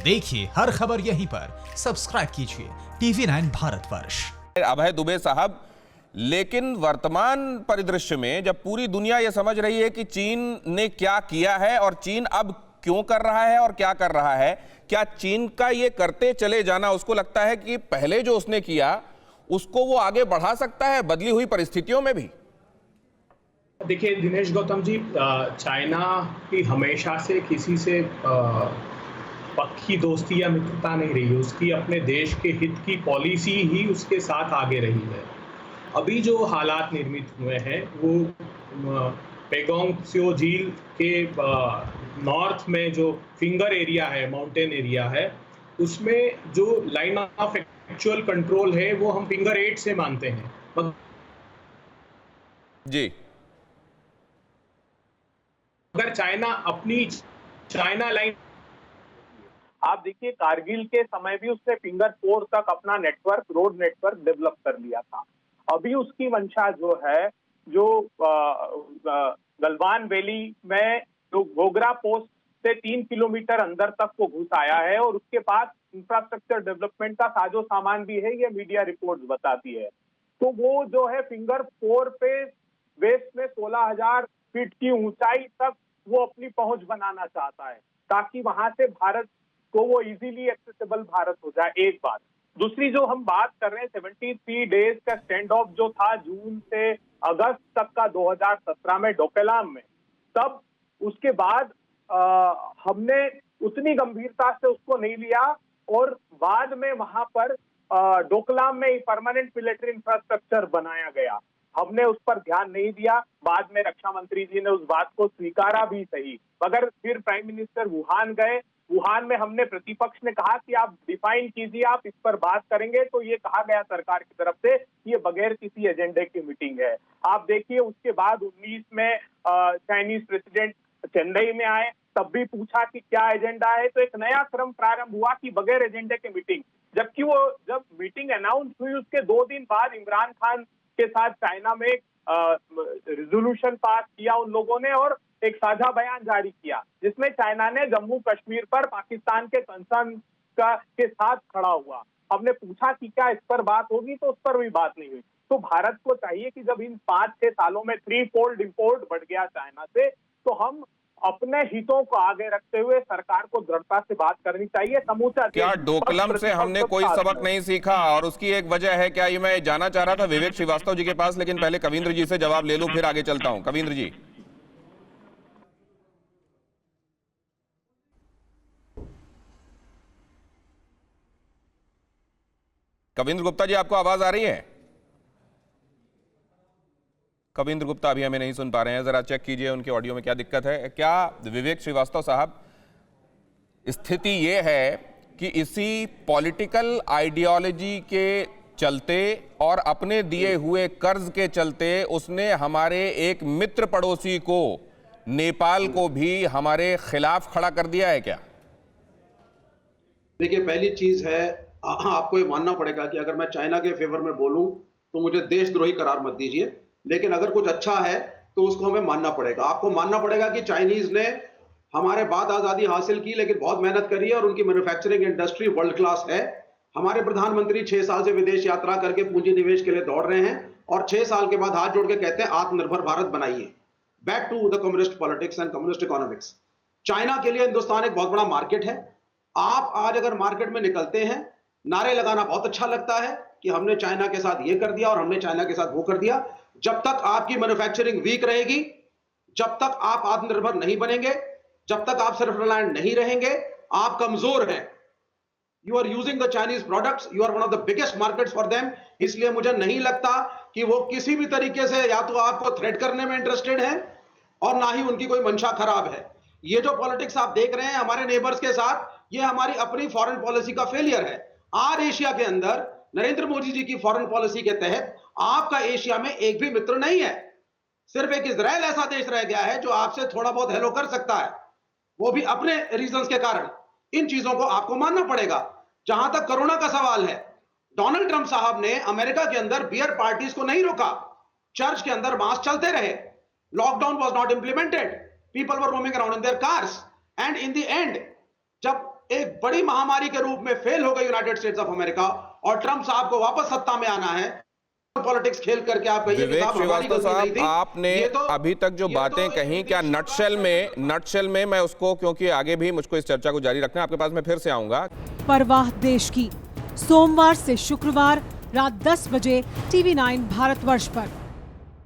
देखिए हर खबर यहीं पर, सब्सक्राइब कीजिए TV9 भारतवर्ष। अभय दुबे साहब, लेकिन वर्तमान परिदृश्य में जब पूरी दुनिया यह समझ रही है कि चीन ने क्या किया है और चीन अब क्यों कर रहा है और क्या कर रहा है, क्या चीन का ये करते चले जाना उसको लगता है कि पहले जो उसने किया उसको वो आगे बढ़ा सकता है बदली हुई परिस्थितियों में भी? देखिए दिनेश गौतम जी, चाइना की हमेशा से किसी से पक्की दोस्ती या मित्रता नहीं रही। उसकी अपने देश के हित की पॉलिसी ही उसके साथ आगे रही है। अभी जो हालात निर्मित हुए हैं वो पेगोंग त्सो झील के नॉर्थ में जो फिंगर एरिया है, माउंटेन एरिया है, उसमें जो लाइन ऑफ एक्चुअल कंट्रोल है वो हम फिंगर 8 से मानते हैं जी। अगर चाइना लाइन, आप देखिए कारगिल के समय भी उसने फिंगर 4 तक अपना नेटवर्क, रोड नेटवर्क डेवलप कर लिया था। अभी उसकी मंशा जो है, जो गलवान वैली में जो गोगरा पोस्ट से 3 किलोमीटर अंदर तक को घुस आया है और उसके पास इंफ्रास्ट्रक्चर डेवलपमेंट का साजो सामान भी है, ये मीडिया रिपोर्ट्स बताती है। तो वो जो है फिंगर 4 पे वेस्ट में 16,000 फीट की ऊंचाई तक वो अपनी पहुंच बनाना चाहता है, ताकि वहां से भारत को वो इजीली एक्सेसिबल भारत हो जाए। एक बात। दूसरी जो हम बात कर रहे हैं 73 डेज का स्टैंड ऑफ जो था जून से अगस्त तक का 2017 में डोकलाम में, तब उसके बाद हमने उतनी गंभीरता से उसको नहीं लिया और बाद में वहां पर डोकलाम में परमानेंट मिलिट्री इंफ्रास्ट्रक्चर बनाया गया। हमने उस पर ध्यान नहीं दिया। बाद में रक्षा मंत्री जी ने उस बात को स्वीकारा भी सही, मगर फिर प्राइम मिनिस्टर वुहान गए। वुहान में हमने प्रतिपक्ष ने कहा कि आप डिफाइन कीजिए, आप इस पर बात करेंगे, तो ये कहा गया सरकार की तरफ से ये बगैर किसी एजेंडे की मीटिंग है। आप देखिए उसके बाद 19 में चाइनीज प्रेसिडेंट चेन्नई में आए, तब भी पूछा कि क्या एजेंडा है, तो एक नया क्रम प्रारंभ हुआ कि बगैर एजेंडे की मीटिंग। जबकि वो जब मीटिंग अनाउंस हुई उसके 2 दिन बाद इमरान खान के साथ चाइना में रिजोल्यूशन पास किया उन लोगों ने और एक साझा बयान जारी किया, जिसमें चाइना ने जम्मू कश्मीर पर पाकिस्तान के कंसर्न के साथ खड़ा हुआ। हमने पूछा कि क्या इस पर बात होगी, तो उस पर भी बात नहीं हुई। तो भारत को चाहिए कि जब इन 5-6 सालों में 3-fold इंपोर्ट बढ़ गया चाइना से, तो हम अपने हितों को आगे रखते हुए सरकार को दृढ़ता से बात करनी चाहिए। समूचा क्या डोकलाम से हमने कोई सबक नहीं सीखा? और उसकी एक वजह है क्या, ये मैं जानना चाह रहा था विवेक श्रीवास्तव जी के पास, लेकिन पहले कविंद्र जी से जवाब ले लूं, फिर आगे चलता हूं। कविंद्र जी। कविंद्र गुप्ता जी, आपको आवाज आ रही है? कविंद्र गुप्ता अभी हमें नहीं सुन पा रहे हैं, जरा चेक कीजिए उनके ऑडियो में क्या दिक्कत है। क्या विवेक श्रीवास्तव साहब, स्थिति ये है कि इसी पॉलिटिकल आइडियोलॉजी के चलते और अपने दिए हुए कर्ज के चलते उसने हमारे एक मित्र पड़ोसी को, नेपाल को भी हमारे खिलाफ खड़ा कर दिया है क्या? देखिए, पहली चीज है, आपको ये मानना पड़ेगा कि अगर मैं चाइना के फेवर में बोलूं तो मुझे देशद्रोही करार मत दीजिए, लेकिन अगर कुछ अच्छा है तो उसको हमें मानना पड़ेगा। आपको मानना पड़ेगा कि चाइनीज ने हमारे बाद आजादी हासिल की, लेकिन बहुत मेहनत करी है और उनकी मैन्युफैक्चरिंग इंडस्ट्री वर्ल्ड क्लास है। हमारे प्रधानमंत्री 6 साल से विदेश यात्रा करके पूंजी निवेश के लिए दौड़ रहे हैं और 6 साल के बाद हाथ जोड़ के कहते हैं आत्मनिर्भर भारत बनाइए। Back to the communist politics and communist economics. China के लिए हिंदुस्तान एक बहुत बड़ा मार्केट है। आप आज अगर मार्केट में निकलते हैं, नारे लगाना बहुत अच्छा लगता है कि हमने चाइना के साथ ये कर दिया और हमने चाइना के साथ वो कर दिया। जब तक आपकी मैन्युफैक्चरिंग वीक रहेगी, जब तक आप आत्मनिर्भर नहीं बनेंगे, जब तक आप सेल्फ रिलायंट नहीं रहेंगे, आप कमजोर हैं। You are using the Chinese products, you are one of the biggest markets for them. इसलिए मुझे नहीं लगता कि वो किसी भी तरीके से या तो आपको थ्रेट करने में इंटरेस्टेड है और ना ही उनकी कोई मंशा खराब है। ये जो पॉलिटिक्स आप देख रहे हैं हमारे नेबर्स के साथ, ये हमारी अपनी फॉरेन पॉलिसी का फेलियर है। आज एशिया के अंदर नरेंद्र मोदी जी की फॉरेन पॉलिसी के तहत आपका एशिया में एक भी मित्र नहीं है। सिर्फ एक इजराइल ऐसा देश रह गया है जो आपसे थोड़ा बहुत हेलो कर सकता है, वो भी अपने रीजंस के कारण। इन चीजों को आपको मानना पड़ेगा। जहां तक कोरोना का सवाल है, डोनाल्ड ट्रंप साहब ने अमेरिका के अंदर बियर पार्टीज को नहीं रोका, चर्च के अंदर मास चलते रहे, lockdown was not implemented, people were roaming around in their cars, and in the end जब एक बड़ी महामारी के रूप में फेल हो गई यूनाइटेड स्टेट्स ऑफ अमेरिका और ट्रंप साहब को वापस सत्ता में आना है, पॉलिटिक्स खेल करके आप कहिए कि विवेक साहब हमारी श्रीवास्तव गलती नहीं साहब, थी। आपने ये तो- अभी तक जो ये बातें तो कही, एक क्या नटशेल में मैं उसको, क्योंकि आगे भी मुझको इस चर्चा को जारी रखना है, आपके पास मैं फिर से आऊंगा। परवाह देश की, सोमवार से शुक्रवार रात 10 बजे TV9 भारतवर्ष पर।